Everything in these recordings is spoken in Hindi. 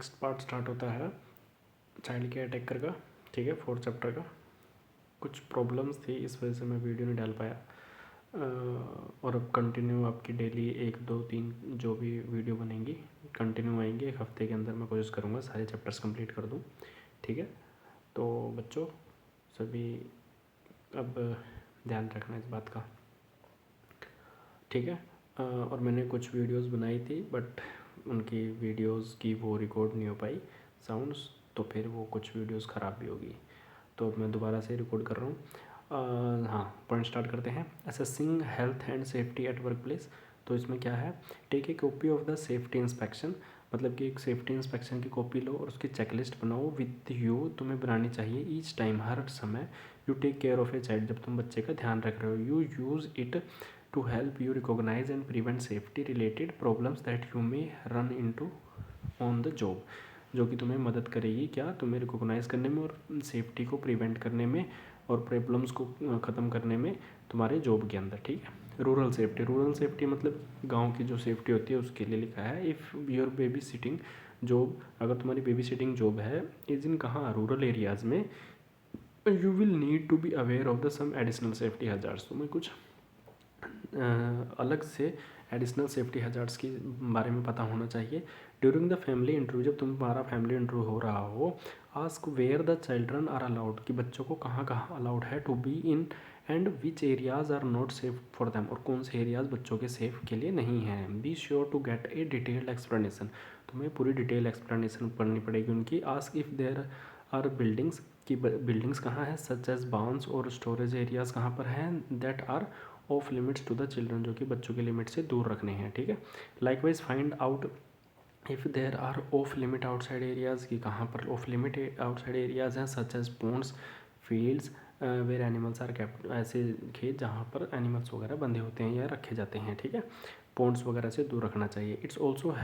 नेक्स्ट पार्ट स्टार्ट होता है चाइल्ड केयर टेकर का। ठीक है, 4th चैप्टर का। कुछ प्रॉब्लम्स थी, इस वजह से मैं वीडियो नहीं डाल पाया। और अब कंटिन्यू आपकी डेली 1 2 3 जो भी वीडियो बनेंगी कंटिन्यू आएंगी। 1 हफ्ते के अंदर मैं कोशिश करूँगा सारे चैप्टर्स कंप्लीट कर दूँ। ठीक है, तो बच्चों सभी अब ध्यान रखना इस बात का। ठीक है, और मैंने कुछ वीडियोस बनाई थी बट उनकी वीडियोस की वो रिकॉर्ड नहीं हो पाई साउंड्स, तो फिर वो कुछ वीडियोस ख़राब भी होगी, तो अब मैं दोबारा से रिकॉर्ड कर रहा हूँ। हाँ, पॉइंट स्टार्ट करते हैं। Assessing health and safety at work place. तो इसमें क्या है, take a copy of the safety inspection, मतलब कि एक सेफ्टी इंस्पेक्शन की कॉपी लो और उसकी चेकलिस्ट बनाओ विद यू, तुम्हें बनानी चाहिए ईच टाइम, हर समय you take care of a child, जब तुम बच्चे का ध्यान रख रहे हो। You use it to help you recognise and prevent safety related problems that you may run into on the job, जो कि तुम्हें मदद करेगी क्या, तुम्हें रिकॉग्नाइज करने में और सेफ्टी को प्रिवेंट करने में और प्रॉब्लम्स को ख़त्म करने में तुम्हारे जॉब के अंदर। ठीक है, रूरल सेफ्टी। रूरल सेफ्टी मतलब गांव की जो सेफ्टी होती है उसके लिए लिखा है। If your baby sitting job, अगर तुम्हारी बेबी सिटिंग जॉब है इज इन कहाँ, रूरल एरियाज़ में, you will need to be aware of the some additional safety hazards. तुम्हें कुछ अलग से एडिशनल सेफ्टी हजार्ड्स के बारे में पता होना चाहिए। ड्यूरिंग द फैमिली इंटरव्यू, जब तुम्हारा फैमिली इंटरव्यू हो रहा हो, ask where the children are allowed, कि बच्चों को कहाँ कहाँ अलाउड है to be in and which areas are not safe for them, और कौन से एरियाज़ बच्चों के सेफ के लिए नहीं हैं। Be sure to get a detailed explanation, तुम्हें पूरी डिटेल एक्सप्लेनेशन पढ़नी पड़ेगी उनकी। Ask if there are buildings, की बिल्डिंग्स कहाँ है, सच एज बाउंस और स्टोरेज एरियाज़ कहाँ पर हैं, that are off limits to the children, जो कि बच्चों के लिमिट से दूर रखने हैं। ठीक है, likewise find out if there are off limit outside areas, की कहाँ पर ऑफ लिमिट आउटसाइड एरियाज़ हैं, such as ponds, fields where animals are kept, ऐसे खेत जहाँ पर एनिमल्स वगैरह बंधे होते हैं या रखे जाते हैं। ठीक है, पॉन्ड्स वगैरह से दूर रखना चाहिए। It's also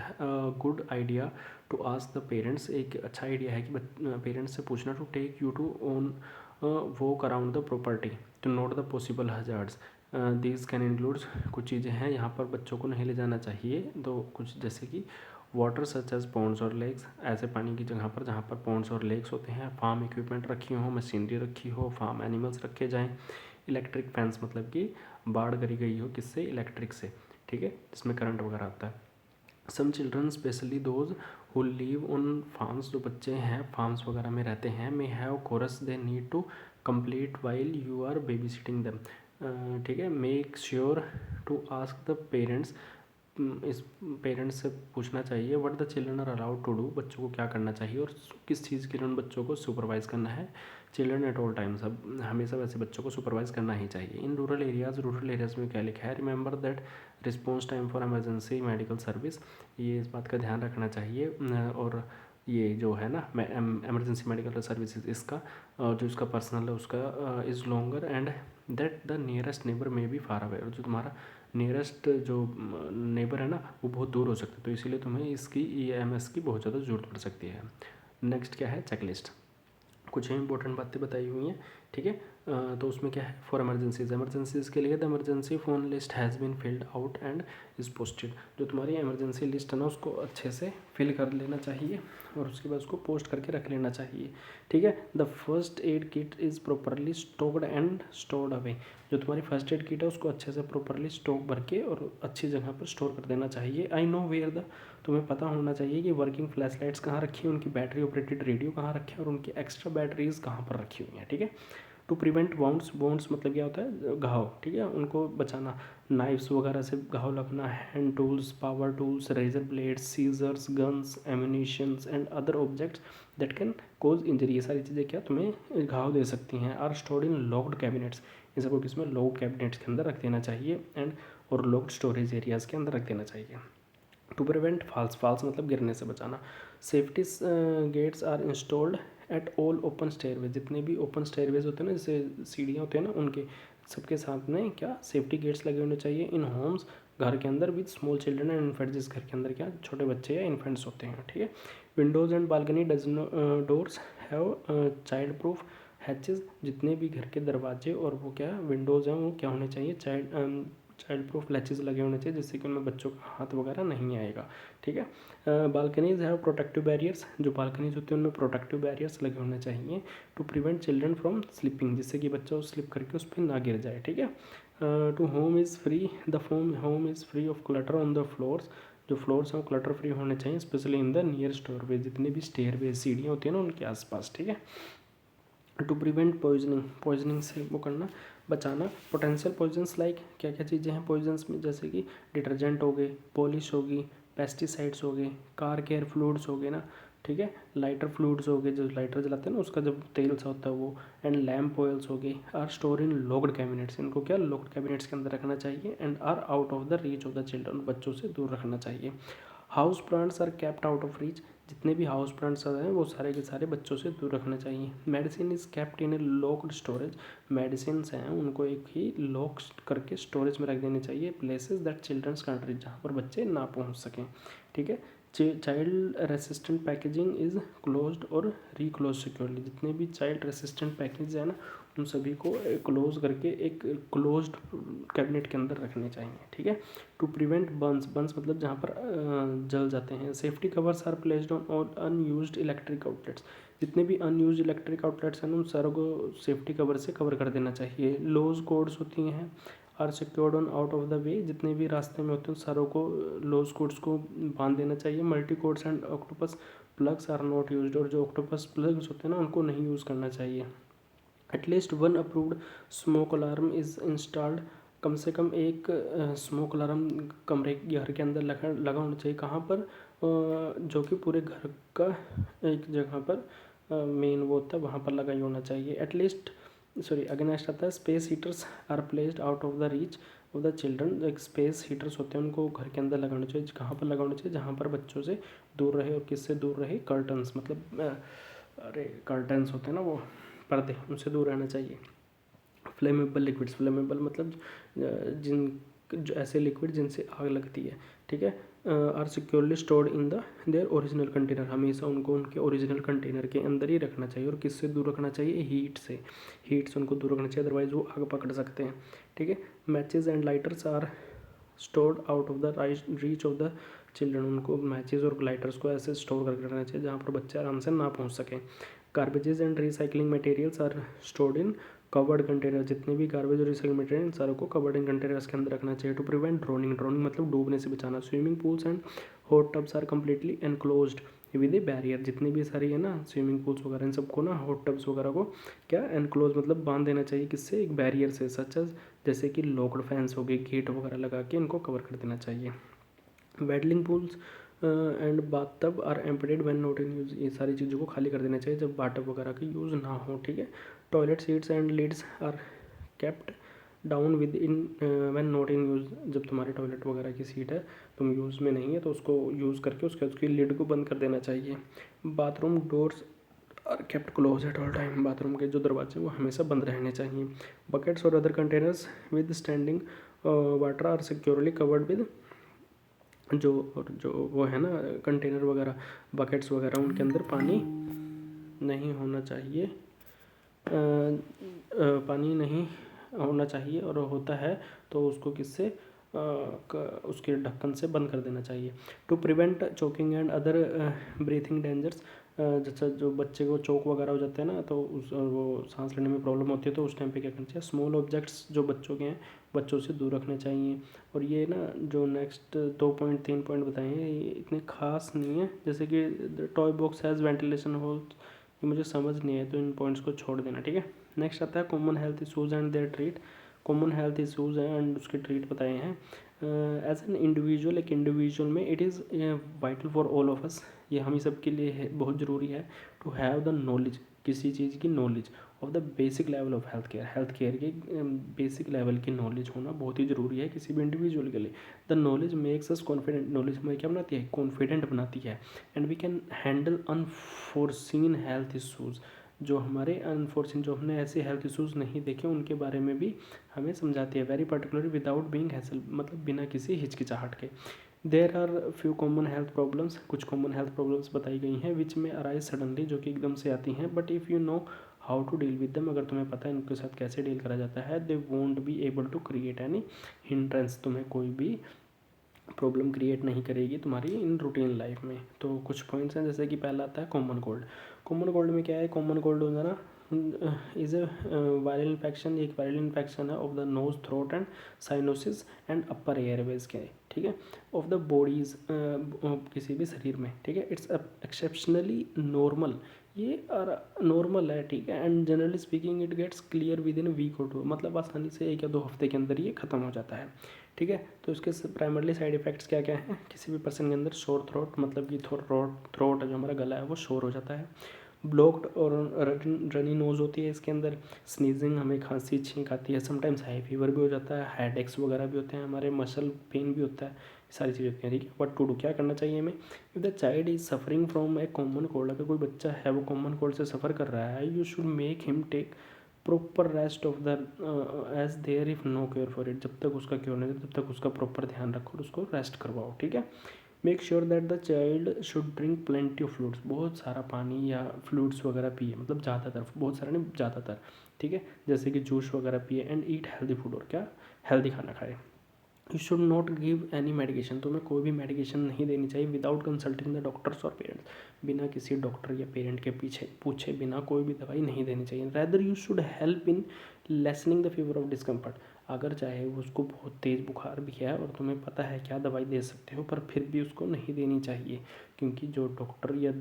good idea to ask the parents, एक अच्छा आइडिया है कि पेरेंट्स से पूछना, to take you to on walk around the property to note the possible hazards. These can include, कुछ चीज़ें हैं यहाँ पर बच्चों को नहीं ले जाना चाहिए, तो कुछ जैसे कि वाटर सच एज पॉन्ड्स और लेक्स, ऐसे पानी की जगह पर जहाँ पर पॉन्ड्स और लेक्स होते हैं। फार्म इक्विपमेंट रखी हो, मशीनरी रखी हो, फार्म एनिमल्स रखे जाएँ। इलेक्ट्रिक फैंस, मतलब कि बाढ़ करी गई हो किससे, इलेक्ट्रिक से। ठीक है, जिसमें करंट वगैरह आता है। Some children specially those who live on farms, जो बच्चे हैं फार्म्स वगैरह में रहते हैं, may have chores they need to complete while you are baby sitting them. ठीक है, make sure to ask the parents, इस पेरेंट्स से पूछना चाहिए what the children are allowed to do, बच्चों को क्या करना चाहिए और किस चीज़ के लिए उन बच्चों को सुपरवाइज़ करना है। चिल्ड्रन एट ऑल टाइम्स, अब हमेशा वैसे बच्चों को सुपरवाइज़ करना ही चाहिए। In rural areas, rural areas में क्या लिखा है, remember that response time for emergency medical service, ये इस बात का ध्यान रखना चाहिए। और ये जो है ना एमरजेंसी मेडिकल सर्विसेज, इसका जो इसका पर्सनल है उसका is longer, and that the nearest neighbour में भी फार अवे, और जो तुम्हारा नियरेस्ट जो नेबर है ना वो बहुत दूर हो सकता है, तो इसीलिए तुम्हें इसकी EMS की बहुत ज़्यादा ज़रूरत पड़ सकती है। नेक्स्ट क्या है, चेकलिस्ट। कुछ इंपॉर्टेंट बातें बताई हुई हैं। ठीक है, तो उसमें क्या है, फॉर एमरजेंसीज, एमरजेंसीज के लिए the emergency phone list has been filled out and is posted, जो तुम्हारी एमरजेंसी लिस्ट है ना उसको अच्छे से फिल कर लेना चाहिए और उसके बाद उसको पोस्ट करके रख लेना चाहिए। ठीक है, the first aid kit is properly stocked and stored away, जो तुम्हारी फर्स्ट एड किट है उसको अच्छे से प्रॉपरली स्टॉक भर के और अच्छी जगह पर स्टोर कर देना चाहिए। आई नो वेयर द, तुम्हें पता होना चाहिए कि वर्किंग फ्लैश लाइट्स कहाँ रखी है, उनकी बैटरी ऑपरेटेड रेडियो कहाँ रखे हैं और उनकी एक्स्ट्रा बैटरीज कहाँ पर रखी हुई हैं। ठीक है, टू प्रिवेंट वाउंड्स, वाउंड्स मतलब क्या होता है, घाव। ठीक है, उनको बचाना, नाइफ्स वगैरह से घाव लगना, hand tools, power tools, razor blades, scissors, guns, ammunitions and other objects that can cause injury, ये सारी चीज़ें क्या तुम्हें घाव दे सकती हैं। Are stored in locked cabinets, इन सबको किसमें, लॉक्ड कैबिनेट्स के अंदर रख देना चाहिए, एंड और लॉक्ड स्टोरेज एरियाज़ के अंदर रख देना चाहिए। टू प्रिवेंट फॉल्स, फॉल्स मतलब गिरने से बचाना। Safety gates are installed at all open stairways, जितने भी ओपन स्टेयरवेज होते हैं ना, जैसे सीढ़ियाँ होते हैं ना, उनके सबके साथ में क्या सेफ्टी गेट्स लगे होने चाहिए। इन होम्स, घर के अंदर, with small children and infant, जिस घर के अंदर क्या छोटे बच्चे या इन्फेंट्स होते हैं। ठीक है, Windows and balcony does doors have child proof hatches, जितने भी घर के दरवाजे और वो क्या विंडोज़ हैं वो क्या होने चाहिए, चाइल्ड चाइल्ड प्रूफ लैचेज लगे होने चाहिए जिससे कि उनमें बच्चों का हाथ वगैरह नहीं आएगा, ठीक है। बालकनीज हैव प्रोटेक्टिव बैरियर्स, जो बालकनीज होते हैं उनमें प्रोटेक्टिव बैरियर्स लगे होने चाहिए to prevent children from slipping, जिससे कि बच्चा स्लिप करके उस पर ना गिर जाए, ठीक है। To home is free, the home is free of clutter on the floors, जो फ्लोर्स हैं वो क्लटर फ्री होने चाहिए, specially in the near stairway, जितने भी स्टेयरवे सीढ़ियाँ होती हैं ना उनके आसपास, ठीक है। टू प्रिवेंट पॉइजनिंग, पॉइजनिंग से वो करना, बचाना। पोटेंशियल पॉइजन्स लाइक क्या क्या चीज़ें हैं पॉइजन्स में, जैसे कि डिटर्जेंट हो गए, पॉलिश होगी, पेस्टिसाइड्स हो गए, कार केयर फ्लूइड्स हो गए ना, ठीक है, लाइटर फ्लूइड्स हो गए, जो लाइटर जलाते हैं ना उसका जब तेल सा होता है वो, एंड लैम्प ऑयल्स हो गए, are store in locked cabinets, इनको क्या लॉक्ड कैबिनेट्स के अंदर रखना चाहिए, and are out of the reach of the children, बच्चों से दूर रखना चाहिए। House plants are kept out of reach, जितने भी हाउस प्लांट्स हैं वो सारे के सारे बच्चों से दूर रखना चाहिए। Medicine is kept in A locked storage, medicine हैं उनको एक ही लॉक करके स्टोरेज में रख देनी चाहिए, places that childrens can't reach, जहाँ पर बच्चे ना पहुँच सकें, ठीक है। Child resistant packaging is closed और रीक्लोज सिक्योरली, जितने भी चाइल्ड रेसिस्टेंट पैकेज है ना उन सभी को क्लोज करके एक क्लोज्ड कैबिनेट के अंदर रखने चाहिए, ठीक है। टू प्रिवेंट बर्न्स, बर्न्स मतलब जहाँ पर जल जाते हैं। Safety covers are placed on unused electric outlets, जितने भी अनयूज्ड इलेक्ट्रिक आउटलेट्स हैं उन सारों को सेफ्टी कवर से कवर कर देना चाहिए। लोज कोड्स होती हैं are secured on out of the way, जितने भी रास्ते में होते हैं सारों को लोज कोड्स को बांध देना चाहिए। Multi cords and octopus plugs are not used, और जो ऑक्टोपस प्लग्स होते हैं ना उनको नहीं यूज़ करना चाहिए। At least one approved smoke alarm is installed, कम से कम एक स्मोक अलार्म कमरे घर के अंदर लगा होना चाहिए, कहाँ पर जो कि पूरे घर का एक जगह पर मेन वो होता है वहाँ पर लगा ही होना चाहिए। एटलीस्ट अगेंस्ट आता है space heaters are placed out of the reach of the children, एक स्पेस हीटर्स होते हैं उनको घर के अंदर लगाना चाहिए, कहाँ पर लगाना चाहिए, जहाँ पर बच्चों से दूर रहे, और किससे दूर रहे, कर्टन्स मतलब अरे कर्टन्स होते हैं ना वो पर्दे, उनसे दूर रहना चाहिए। फ्लेमेबल लिक्विड्स, फ्लेमेबल मतलब जो ऐसे लिक्विड जिनसे आग लगती है, ठीक है। Are securely stored in the their original container, हमेशा उनको उनके ओरिजिनल कंटेनर के अंदर ही रखना चाहिए, और किससे दूर रखना चाहिए, हीट से उनको दूर रखना चाहिए, अदरवाइज वो आग पकड़ सकते हैं, ठीक है। Matches and lighters are stored out of the reach of the children, उनको मैचेस और लाइटर्स को ऐसे स्टोर करके रखना चाहिए जहाँ पर बच्चे आराम से ना पहुँच सकें। Garbages and recycling materials are stored in covered container, जितने भी गार्बेज और रिसाइकलिंग मटेरियल सारों को कवर्ड इन कंटेनर्स के अंदर रखना चाहिए। टू प्रिवेंट ड्रोनिंग, ड्रोनिंग मतलब डूबने से बचाना। Swimming pools and hot tubs are completely enclosed with a barrier, जितनी भी सारी है ना स्विमिंग पूल्स वगैरह इन सबको ना हॉट टब्स वगैरह को क्या एनक्लोज मतलब बांध देना चाहिए, किससे, एक बैरियर से, सच जैसे कि लॉक्ड फैंस हो गए, गेट वगैरह लगा के इनको कवर कर देना चाहिए। Wading pools and bathtub are emptied when not in use, ये सारी चीज़ों को खाली कर देना चाहिए जब बाथटब वगैरह की यूज़ ना हो, ठीक है। Toilet seats and lids are kept down with in when not in use, जब तुम्हारे टॉयलेट वगैरह की सीट है तुम यूज़ में नहीं है तो उसको यूज़ करके उसकी लिड को बंद कर देना चाहिए। Bathroom doors are kept close at all time, bathroom के जो दरवाजे वो हमेशा बंद रहने चाहिए। बकेट्स और other containers with standing water are securely covered with, जो वो है ना कंटेनर वगैरह बकेट्स वगैरह उनके अंदर पानी नहीं होना चाहिए, पानी नहीं होना चाहिए, और होता है तो उसको किससे उसके ढक्कन से बंद कर देना चाहिए। To prevent choking and other breathing dangers, जैसा जो बच्चे को चोक वगैरह हो जाता है ना तो वो सांस लेने में प्रॉब्लम होती है तो उस टाइम पे क्या करना चाहिए, स्मॉल ऑब्जेक्ट्स जो बच्चों के हैं बच्चों से दूर रखने चाहिए। और ये ना जो नेक्स्ट 3 पॉइंट बताए हैं ये इतने खास नहीं है, जैसे कि toy box has ventilation holes, ये मुझे समझ नहीं है तो इन पॉइंट्स को छोड़ देना, ठीक है। नेक्स्ट आता है common health issues and their treat, common health issues हैं एंड उसके ट्रीट बताए हैं। एज एन इंडिविजुअल, एक इंडिविजुअल में it is vital for all of us, ये हम ही सब के लिए है, बहुत ज़रूरी है टू हैव द नॉलेज, किसी चीज़ की knowledge of the basic level of health care की बेसिक लेवल की नॉलेज होना बहुत ही ज़रूरी है किसी भी इंडिविजुअल के लिए। The knowledge makes us confident, knowledge हमें क्या बनाती है, कॉन्फिडेंट बनाती है। And we can handle unforeseen health issues, जो हमारे अनफोर्सिन, जो हमने ऐसे हेल्थ इशूज़ नहीं देखे उनके बारे में भी हमें समझाती है। Very particular without being hassle, मतलब बिना किसी हिचकिचाहट के। There are few common health problems, कुछ कॉमन हेल्थ प्रॉब्लम्स बताई गई हैं विच में अराइज सडनली, जो कि एकदम से आती हैं, but if you know how to deal with them, अगर तुम्हें पता है इनके साथ कैसे डील करा जाता है, they won't be able to create any hindrance, तुम्हें कोई भी प्रॉब्लम क्रिएट नहीं करेगी तुम्हारी इन रूटीन लाइफ में। तो कुछ पॉइंट्स हैं, जैसे कि पहला आता है कॉमन कोल्ड। कॉमन कोल्ड में क्या है, कॉमन कोल्ड हो जाना इज ए वायरल इन्फेक्शन, एक वायरल इन्फेक्शन है of the nose, throat and cyanosis and upper Airways के, ठीक है, ऑफ द बॉडीज, किसी भी शरीर में, ठीक है। इट्स एक्सेप्शनली नॉर्मल, ये नॉर्मल है, ठीक है। And generally speaking it gets clear within week और 2, मतलब आसानी से 1 या 2 हफ्ते के अंदर ये ख़त्म हो जाता है, ठीक है। तो इसके प्राइमरली साइड इफ़ेक्ट्स क्या क्या हैं, किसी भी पर्सन के अंदर शोर थ्रोट, मतलब कि थ्रोट जो हमारा गला है वो शोर हो जाता है, ब्लॉक्ड और रनी नोज़ होती है इसके अंदर, स्नीजिंग, हमें खांसी छींक आती है, समटाइम्स हाई फीवर भी हो जाता है, हेडेक्स वगैरह भी होते हैं, हमारे मसल पेन भी होता है, सारी चीज़ें होती हैं, ठीक है। व्हाट टू डू, क्या करना चाहिए हमें, if the child is suffering from A common cold, अगर कोई बच्चा है वो कॉमन कोल्ड से सफ़र कर रहा है, you should make him take proper rest of the age there if no care for it, जब तक उसका क्योर नहीं, तब तक उसका प्रॉपर ध्यान रखो और उसको रेस्ट करवाओ, ठीक है। Make sure that the child should drink plenty of fluids, बहुत सारा पानी या फ्लूइड्स वगैरह पिए, मतलब ज़्यादातर, बहुत सारा नहीं ज़्यादातर, ठीक है, जैसे कि जूस वगैरह पिए, एंड ईट हेल्दी फूड, और क्या, हेल्दी खाना खाए। You should not give any medication, तुम्हें कोई भी मेडिकेशन नहीं देनी चाहिए विदाउट कंसल्टिंग द डॉक्टर्स और पेरेंट्स, बिना किसी डॉक्टर या पेरेंट के पीछे पूछे बिना कोई भी दवाई नहीं देनी चाहिए। Rather you should help in listening the fever of discomfort, अगर चाहे उसको बहुत तेज़ बुखार भी है और तुम्हें पता है क्या दवाई दे सकते हो, पर फिर भी उसको नहीं देनी चाहिए, क्योंकि जो डॉक्टर या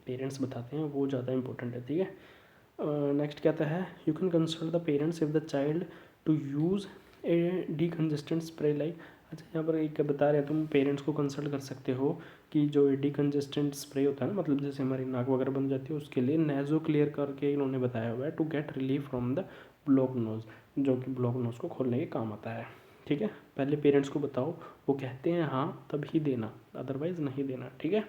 पेरेंट्स बताते हैं वो ज़्यादा इंपॉर्टेंट है, ठीक है। नेक्स्ट क्या आता है, you can consult the parents if the child to use a decongestant spray like, अच्छा यहाँ पर एक बता रहे हैं, तुम पेरेंट्स को कंसल्ट कर सकते हो कि जो डिकंजेस्टेंट स्प्रे होता है ना, मतलब जैसे हमारी नाक वगैरह बन जाती है, उसके लिए नेज़ो क्लियर करके इन्होंने बताया हुआ है, to get relief from the block nose, जो कि ब्लॉक नोज को खोलने के काम आता है, ठीक है। पहले पेरेंट्स को बताओ, वो कहते हैं हाँ तभी देना, अदरवाइज़ नहीं देना, ठीक है।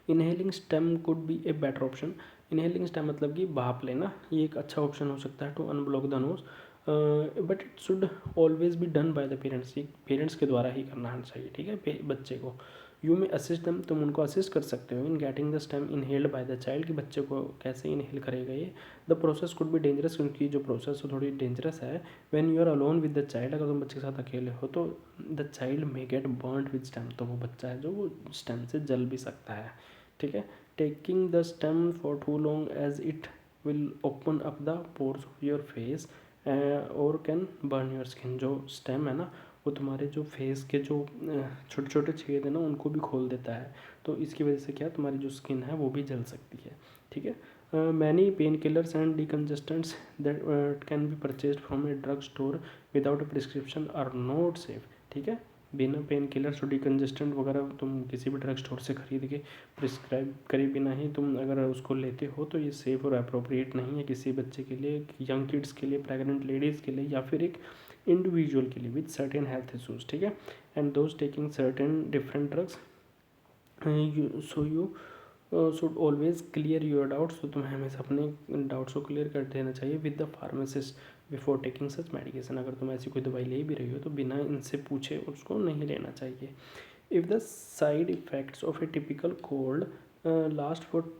Inhaling stem could be a better option, inhaling stem मतलब कि भाप लेना, ये एक अच्छा ऑप्शन हो सकता है to unblock the nose, but it should always be done by the parents, ये पेरेंट्स के द्वारा ही करना चाहिए, ठीक है, बच्चे को। यू में असिस्ट दम, तुम उनको असिस्ट कर सकते हो in getting the steam inhaled by the child, कि बच्चे को कैसे इनहेल करेगा ये। The process could be dangerous, क्योंकि जो प्रोसेस है थोड़ी डेंजरस है। When you are alone with the child, अगर तुम बच्चे के साथ अकेले हो तो the child may get burned with steam, तो वो बच्चा है जो वो स्टेम से जल भी सकता है, ठीक है। Taking the steam for too long as it will open up the pores of your face और कैन बर्न योर स्किन, जो स्टेम है ना वो तुम्हारे जो फेस के जो छोटे छोटे छेद है ना उनको भी खोल देता है, तो इसकी वजह से क्या तुम्हारी जो स्किन है वो भी जल सकती है, ठीक है। Many pain killers and decongestants that can be purchase from a drug store without a prescription are not safe, ठीक है। बिना पेन किलर्स और डिकंजेस्टेंट वगैरह तुम किसी भी ड्रग स्टोर से खरीद के प्रिस्क्राइब करे बिना ही तुम अगर उसको लेते हो तो ये सेफ़ और अप्रोप्रिएट नहीं है किसी बच्चे के लिए, यंग किड्स के लिए, प्रेग्नेंट लेडीज़ के लिए, या फिर एक इंडिविजुअल के लिए विद सर्टेन हेल्थ इशूज़, ठीक है। And those taking certain different drugs, so you should always clear your doubts, तो तुम्हें हमेशा अपने डाउट्स को क्लियर कर देना चाहिए with the pharmacist before taking such medication, अगर तुम ऐसी कोई दवाई ले भी रही हो तो बिना इनसे पूछे उसको नहीं लेना चाहिए। If the side effects of A typical cold last for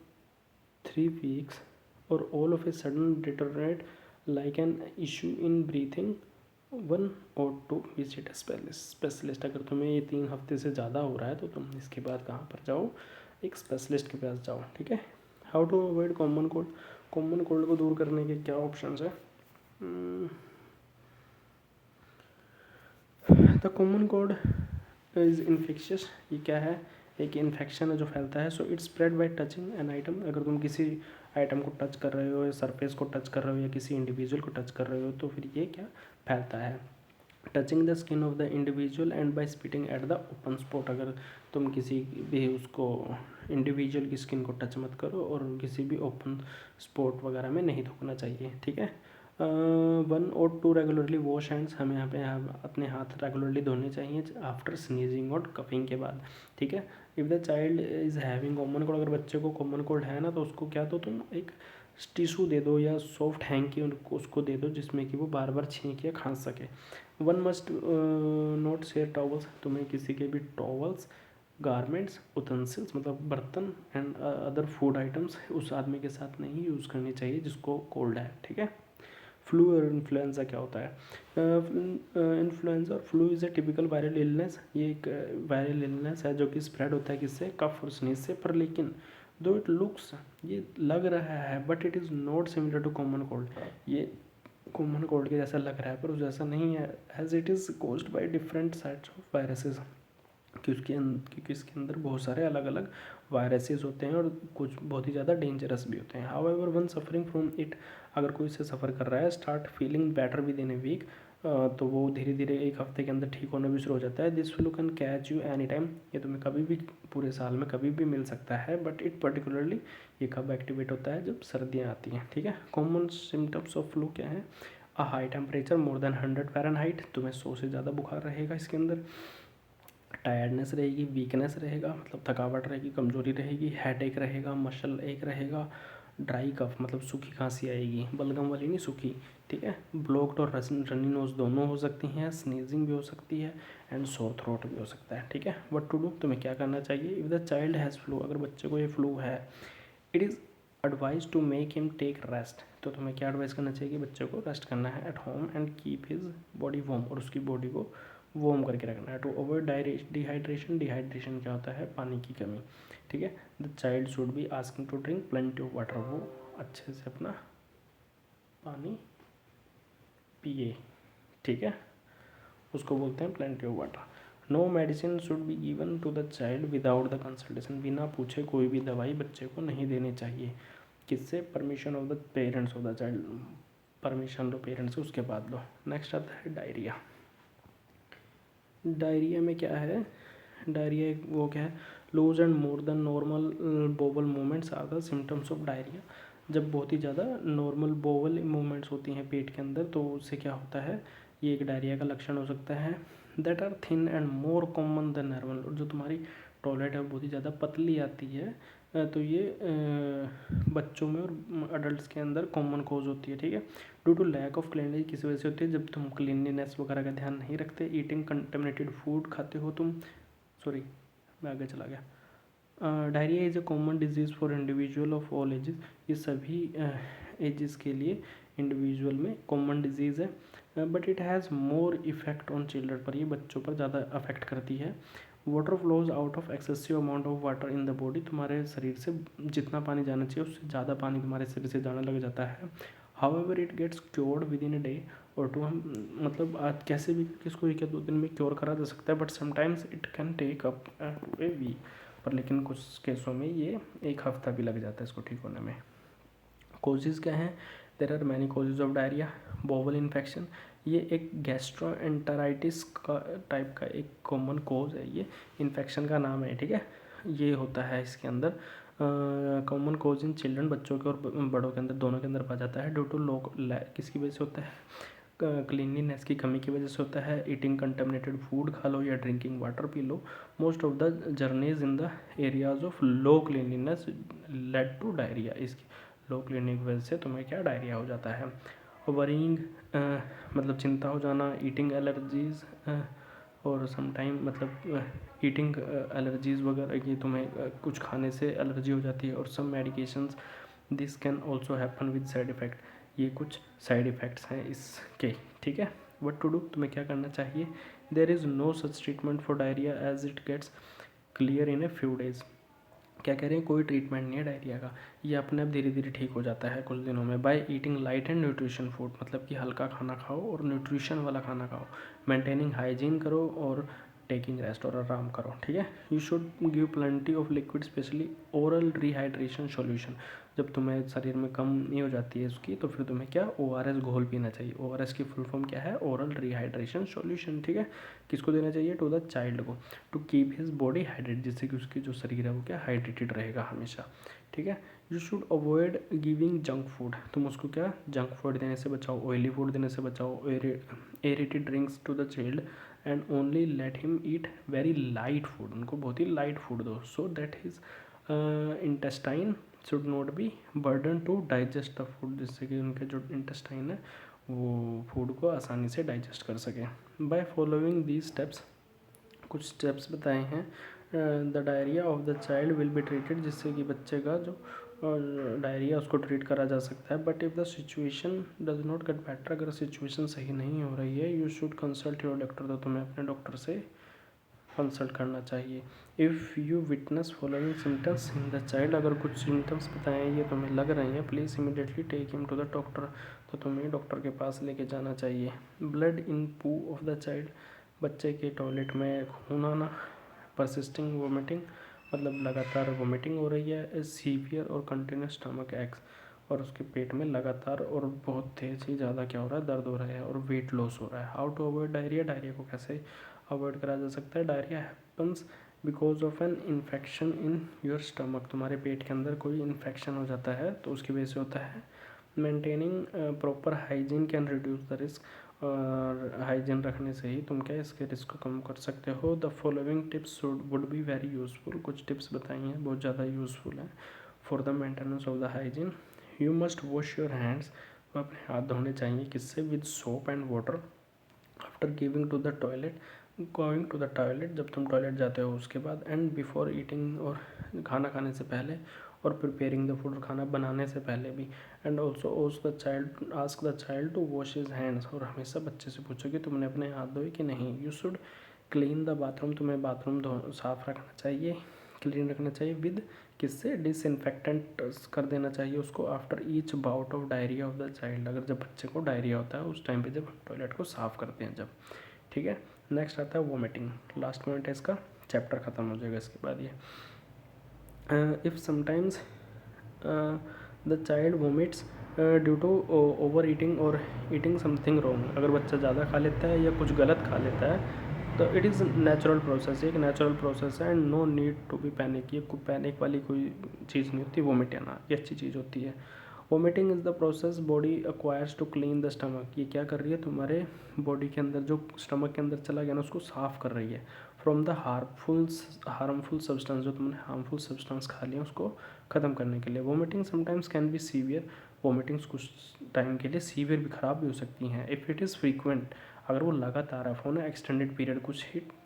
3 weeks or all of a sudden deteriorate like an issue in breathing, 1 or 2 visit a specialist, अगर तुम्हें ये 3 हफ्ते से ज़्यादा हो रहा है तो तुम इसके बाद कहाँ पर जाओ, एक स्पेशलिस्ट के पास जाओ, ठीक है। How to avoid common cold, common cold को दूर करने के क्या ऑप्शंस है। The common cold is infectious, ये क्या है, एक इन्फेक्शन है जो फैलता है। So it's spread by touching an item, अगर तुम किसी आइटम को टच कर रहे हो या सरफेस को टच कर रहे हो या किसी इंडिविजुअल को टच कर रहे हो तो फिर ये क्या फैलता है। Touching the skin of the individual and by spitting at the open spot, अगर तुम किसी भी उसको इंडिविजुअल की स्किन को टच मत करो और किसी भी ओपन स्पॉट वगैरह में नहीं थूकना चाहिए, ठीक है। 1 or 2 रेगुलरली वॉश हैंड्स, हमें यहाँ पे अपने हाथ रेगुलरली धोने चाहिए आफ्टर स्नीजिंग और कफिंग के बाद, ठीक है। If the child is having common cold, अगर बच्चे को कॉमन कोल्ड है ना तो उसको क्या दो, तुम एक टिशू दे दो या सॉफ्ट हैंकी उसको दे दो जिसमें कि वो बार बार छींक या खांस सके। 1 मस्ट नॉट शेयर टॉवल्स, तुम्हें किसी के भी टॉवल्स गारमेंट्स, उटेंसिल्स मतलब बर्तन एंड अदर फूड आइटम्स उस आदमी के साथ नहीं यूज़ करनी चाहिए जिसको कोल्ड है, ठीक है। फ्लू और इन्फ्लुएंजा क्या होता है? इन्फ्लुएंजा और flu is a typical viral illness, ये एक वायरल इलनेस है जो कि स्प्रेड होता है किससे? कफ और स्नीज से। पर लेकिन दो इट लुक्स, ये लग रहा है, but it is not similar to common cold, ये कॉमन कोल्ड के जैसा लग रहा है पर उस जैसा नहीं है, as it is caused by different sites of viruses, क्योंकि इसके अंदर बहुत सारे अलग अलग वायरसेस होते हैं और कुछ बहुत ही ज़्यादा डेंजरस भी होते हैं। However one suffering from it, अगर कोई इसे सफ़र कर रहा है, start feeling better within a week, तो वो धीरे धीरे एक हफ्ते के अंदर ठीक होना भी शुरू हो जाता है। This flu can catch you any time, ये तुम्हें कभी भी पूरे साल में कभी भी मिल सकता है, बट इट पर्टिकुलरली ये कब एक्टिवेट होता है? जब सर्दियाँ आती हैं, ठीक है। कॉमन सिम्टम्स ऑफ फ्लू क्या है? A high temperature more than 100 Fahrenheit, तुम्हें 100 से ज़्यादा बुखार रहेगा इसके अंदर। टायर्डनेस रहेगी, वीकनेस रहेगा मतलब थकावट रहेगी, कमजोरी रहेगी, हेडेक रहेगा, मसल एक रहेगा, ड्राई कफ मतलब सूखी खांसी आएगी, बलगम वाली नहीं, सूखी, ठीक है। ब्लॉक्ड और रनी नोज दोनों हो सकती हैं, स्नीजिंग भी हो सकती है एंड सोर थ्रोट भी हो सकता है, ठीक है। व्हाट टू डू, तुम्हें क्या करना चाहिए? If the child has flu, अगर बच्चे को ये फ्लू है, it is advise to make him take rest, तो तुम्हें क्या एडवाइस करना चाहिए कि बच्चे को रेस्ट करना है at home and keep his body warm, और उसकी बॉडी को वार्म करके रखना है। टू अवॉइड डिहाइड्रेशन, डिहाइड्रेशन क्या होता है? पानी की कमी, ठीक है। The child should be asking to drink plenty of water, वो अच्छे से अपना पानी पिए, ठीक है, उसको बोलते हैं plenty of water. No medicine should be given to the child without the consultation, बिना पूछे कोई भी दवाई बच्चे को नहीं देनी चाहिए, किससे? Permission of the parents of the child, permission low parents से, उसके बाद लो। नेक्स्ट आता है डायरिया। डायरिया में क्या है? डायरिया एक वो क्या है? Loose and more than normal bowel movements are the symptoms of diarrhoea, जब बहुत ही ज़्यादा नॉर्मल बोवल मूवमेंट्स होती हैं पेट के अंदर तो उससे क्या होता है? ये एक डायरिया का लक्षण हो सकता है। That are thin and more common than normal, और जो तुम्हारी टॉयलेट है बहुत ही ज़्यादा पतली आती है, तो ये बच्चों में और अडल्ट के अंदर कॉमन कॉज होती है, ठीक है। Due to lack of cleanliness, किस वजह से होती है? जब तुम क्लीनलीनेस वगैरह का ध्यान नहीं रखते, ईटिंग कंटेमिनेटेड फूड खाते हो तुम, सॉरी मैं आगे चला गया। Diarrhoea is a common disease for individual of all ages, ये सभी एजेस के लिए इंडिविजुअल में कॉमन डिजीज़ है, but it has more effect on children, पर ये बच्चों पर ज़्यादा अफेक्ट करती है। Water flows out of excessive amount of water in the body, तुम्हारे शरीर से जितना पानी जाना चाहिए उससे ज़्यादा पानी तुम्हारे शरीर से जाने लग जाता है। However it gets cured within a day और टू, हम मतलब आज कैसे भी किसको 1 या 2 दिन में क्योर करा जा सकता है, but sometimes it can take up to a week, पर लेकिन कुछ केसों में ये 1 हफ्ता भी लग जाता है इसको ठीक होने में। कोजेज़ क्या हैं? There are many causes of diarrhoea. Bowel infection, ये एक गैस्ट्रोएंटेराइटिस का टाइप का एक कॉमन कोज है, ये इन्फेक्शन का नाम है, ठीक है। ये होता है इसके अंदर कॉमन कोज इन चिल्ड्रन, बच्चों के और बड़ों के अंदर दोनों के अंदर पाया जाता है। ड्यू टू लो किसकी वजह से होता है? क्लीनलीनेस की कमी की वजह से होता है। ईटिंग कंटेमिनेटेड फूड खा लो या ड्रिंकिंग वाटर पी लो। Most of the journeys in the areas of low cleanliness led to diarrhoea, इसकी लो क्लीनिंग की वजह से तुम्हें क्या डायरिया हो जाता है। वरिंग मतलब चिंता हो जाना, ईटिंग एलर्जीज और समटाइम मतलब ईटिंग एलर्जीज वगैरह, ये तुम्हें कुछ खाने से एलर्जी हो जाती है। और some medications this can also happen with side effect, ये कुछ साइड इफ़ेक्ट्स हैं इसके, ठीक है। व्हाट टू डू, तुम्हें क्या करना चाहिए? There is no such treatment for diarrhoea as it gets clear in a few days, क्या कह रहे हैं? कोई ट्रीटमेंट नहीं है डायरिया का, ये अपने आप धीरे धीरे ठीक हो जाता है कुछ दिनों में। By eating light and nutrition food, मतलब कि हल्का खाना खाओ और न्यूट्रिशन वाला खाना खाओ। मेंटेनिंग हाइजीन करो और टेकिंग रेस्ट और आराम करो, ठीक है। You should give plenty of liquid, specially oral rehydration solution, जब तुम्हें शरीर में कमी हो जाती है उसकी तो फिर तुम्हें क्या ORS घोल पीना चाहिए। ORS की फुल फॉर्म क्या है? ओरल रिहाइड्रेशन सॉल्यूशन, ठीक है। किसको देना चाहिए? टू द चाइल्ड को, to keep his body hydrate, जिससे कि उसकी जो शरीर है वो क्या हाइड्रेटेड रहेगा हमेशा, ठीक है। You should avoid giving junk food, तुम उसको क्या जंक फूड देने से बचाओ, ऑयली फूड देने से बचाओ, aerated drinks to the child and only let him eat very light food, उनको बहुत ही लाइट फूड दो, so that his intestine should not be burden to digest the food, जिससे कि उनके जो इंटेस्टाइन है वो फूड को आसानी से डाइजेस्ट कर सकें। बाय फॉलोइंग दीज स्टेप्स, कुछ स्टेप्स बताए हैं, the diarrhoea of the child will be treated, जिससे कि बच्चे का जो डायरिया उसको ट्रीट करा जा सकता है। But if the situation does not get better, अगर सिचुएशन सही नहीं हो रही है, you should consult your doctor, तो तुम्हें अपने डॉक्टर से कंसल्ट करना चाहिए। If you witness following symptoms in the child, अगर कुछ सिम्टम्स बताएं ये तुम्हें लग रहे हैं, please immediately take him to the doctor, तो तुम्हें डॉक्टर के पास लेके जाना चाहिए। ब्लड इन पू ऑफ द चाइल्ड, बच्चे के टॉयलेट में खून आना। परसिस्टिंग वोमिटिंग, मतलब लगातार वोमिटिंग हो रही है। सीवियर और कंटिन्यूस स्टमक एक्स, और उसके पेट में लगातार और बहुत तेज़ ही ज़्यादा क्या हो रहा है, दर्द हो रहा है, और वेट लॉस हो रहा है। How to avoid diarrhoea, diarrhoea को कैसे अवॉइड करा जा सकता है। Diarrhoea happens because of an infection in your stomach, तुम्हारे पेट के अंदर कोई इन्फेक्शन हो जाता है तो उसकी वजह से होता है। Maintaining proper hygiene can reduce the risk, और हाइजीन रखने से ही तुम क्या इसके रिस्क को कम कर सकते हो। The following tips would be very useful, कुछ टिप्स बताई हैं बहुत ज़्यादा यूजफुल हैं for the maintenance of the hygiene. You must wash your hands, अपने हाथ धोने चाहिए, किससे, with soap and water. After giving to the toilet, going to the toilet, जब तुम टॉयलेट जाते हो उसके बाद। एंड बिफोर ईटिंग, और खाना खाने से पहले, और प्रिपेयरिंग द फूड, खाना बनाने से पहले भी। And also ask the child to wash his hands, और हमेशा बच्चे से पूछो कि तुमने अपने हाथ धोए कि नहीं। You should clean the bathroom, तुम्हें बाथरूम साफ़ रखना चाहिए, क्लीन रखना चाहिए, विद किससे, डिसइनफेक्टेंट कर देना चाहिए उसको। After each bout of diarrhoea of the child, अगर जब बच्चे को डायरिया होता है उस टाइम पे, जब हम टॉयलेट को साफ़ करते हैं जब, ठीक है। नेक्स्ट आता है वोमिटिंग, लास्ट पॉइंट है इसका, चैप्टर ख़त्म हो जाएगा इसके बाद ये। If sometimes the child vomits due to over eating और ईटिंग समथिंग रॉन्ग, अगर बच्चा ज़्यादा खा लेता है या कुछ गलत खा लेता है तो इट इज़ नेचुरल प्रोसेस, एक नेचुरल प्रोसेस है। And no need to be panic, ये पैनिक वाली कोई चीज़ नहीं होती। वोमिट आना ये अच्छी चीज़ होती है। Vomiting is the process body acquires to clean the stomach, ये क्या कर रही है, तुम्हारे बॉडी के अंदर जो स्टमक के अंदर चला गया ना उसको साफ़ कर रही है। फ्रॉम द हार्मफुल सब्सटेंस, जो तुमने हार्मफुल सब्सटेंस खा लिया उसको ख़त्म करने के लिए। Vomiting sometimes can be severe, vomitings कुछ टाइम के लिए सीवियर भी ख़राब भी हो सकती हैं। इफ़ इट इज़ फ्रीक्वेंट, अगर वो लगातार है फोन एक्सटेंडेड पीरियड,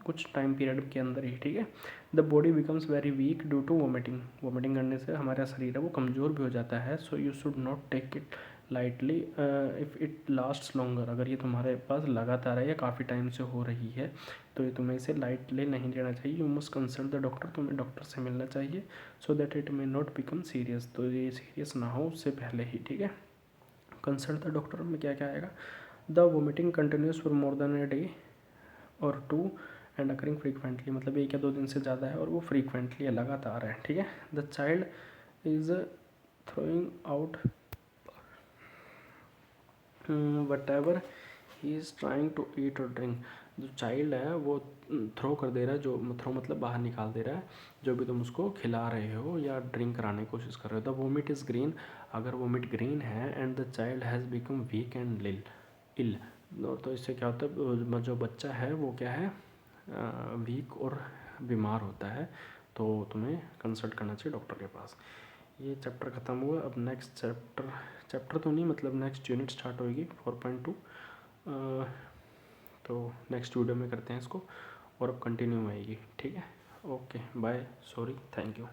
कुछ टाइम पीरियड के अंदर ही, ठीक है। The body becomes very weak due to vomiting, vomiting करने से हमारा शरीर है वो कमज़ोर भी हो जाता है। So you should not take it lightly if it lasts longer, अगर ये तुम्हारे पास लगातार है या काफ़ी टाइम से हो रही है तो ये तुम्हें इसे लाइटली नहीं लेना चाहिए। You must consult the doctor, तुम्हें डॉक्टर से मिलना चाहिए, so that it may not become serious, तो ये सीरियस ना हो उससे पहले ही, ठीक है। कंसल्ट द डॉक्टर में क्या क्या आएगा। The vomiting continuous for more than a day और 2 एंड अकरिंग फ्रीक्वेंटली, मतलब 1 या 2 दिन से ज़्यादा है और वो फ्रीक्वेंटली है, लगातार है, ठीक है। The child is throwing out whatever he is trying to eat और ड्रिंक, जो चाइल्ड है वो थ्रो कर दे रहा है, जो थ्रो मतलब बाहर निकाल दे रहा है जो भी तुम उसको खिला रहे हो या ड्रिंक कराने की कोशिश कर रहे हो। द वोमिट इज़ ग्रीन, अगर वोमिट ग्रीन है and the child has become weak and ill, तो इससे क्या होता है, जो बच्चा है वो क्या है, वीक और बीमार होता है, तो तुम्हें कंसल्ट करना चाहिए डॉक्टर के पास। ये चैप्टर ख़त्म हुआ। अब नेक्स्ट चैप्टर तो नहीं, मतलब नेक्स्ट यूनिट स्टार्ट होगी 4.2, तो नेक्स्ट वीडियो में करते हैं इसको और अब कंटिन्यू आएगी, ठीक है। Okay bye, sorry, thank you.